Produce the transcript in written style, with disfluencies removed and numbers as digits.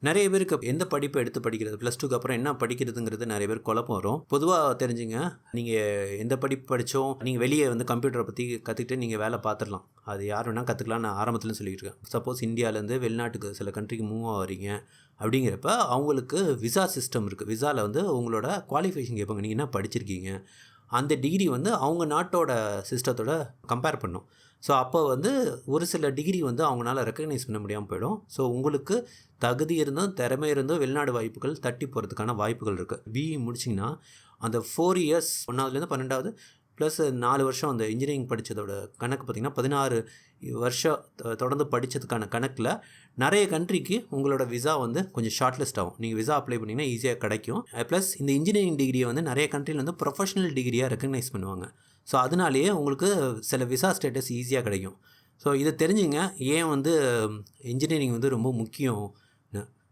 நிறைய பேருக்கு எந்த படிப்பை எடுத்து படிக்கிறது, +2க்கு அப்புறம் என்ன படிக்கிறதுங்கிறது நிறைய பேர் குழப்பம் வரும். பொதுவாக தெரிஞ்சுங்க, நீங்கள் எந்த படிப்பு படித்தோம், நீங்கள் வெளியே வந்து கம்ப்யூட்டரை பற்றி கற்றுக்கிட்டு நீங்கள் வேலை பார்த்துடலாம். அது யார் வேணால் கற்றுக்கலாம். நான் ஆரம்பத்தில் சொல்லிட்டு இருக்கேன். சப்போஸ் இந்தியாவிலேருந்து வெளிநாட்டுக்கு சில கண்ட்ரிக்கு மூவ் ஆகிறீங்க அப்படிங்கிறப்ப அவங்களுக்கு விசா சிஸ்டம் இருக்குது. விசாவில் வந்து உங்களோட குவாலிஃபிகேஷன் கேட்பாங்க. நீங்கள் என்ன படிச்சிருக்கீங்க, அந்த டிகிரி வந்து அவங்க நாட்டோட சிஸ்டத்தோட கம்பேர் பண்ணும். ஸோ அப்போ வந்து ஒரு சில டிகிரி வந்து அவங்களால ரெக்கக்னைஸ் பண்ண முடியாமல் போயிடும். ஸோ உங்களுக்கு தகுதி இருந்தும் திறமை இருந்தும் வெளிநாடு வாய்ப்புகள் தட்டி போகிறதுக்கான வாய்ப்புகள் இருக்குது. பிஇ முடிச்சிங்கன்னா அந்த 4 இயர்ஸ் 1ஆவதுலேருந்து 12ஆவது ப்ளஸ் 4 வருஷம் அந்த இன்ஜினியரிங் படித்ததோட கணக்கு பார்த்திங்கன்னா 16 வருஷம் தொடர்ந்து படித்ததுக்கான கணக்கில் நிறைய கண்ட்ரிக்கு உங்களோட விசா வந்து கொஞ்சம் ஷார்ட் லிஸ்ட் ஆகும். நீங்கள் விசா அப்ளை பண்ணிங்கன்னா ஈஸியாக கிடைக்கும். ப்ளஸ் இந்த இன்ஜினியரிங் டிகிரியை வந்து நிறைய கண்ட்ரியில் வந்து ப்ரொஃபஷனல் டிகிரியாக ரெக்கக்னைஸ் பண்ணுவாங்க. ஸோ அதனாலேயே உங்களுக்கு சில விசா ஸ்டேட்டஸ் ஈஸியாக கிடைக்கும். ஸோ இதை தெரிஞ்சுங்க, ஏன் வந்து இன்ஜினியரிங் வந்து ரொம்ப முக்கியம்.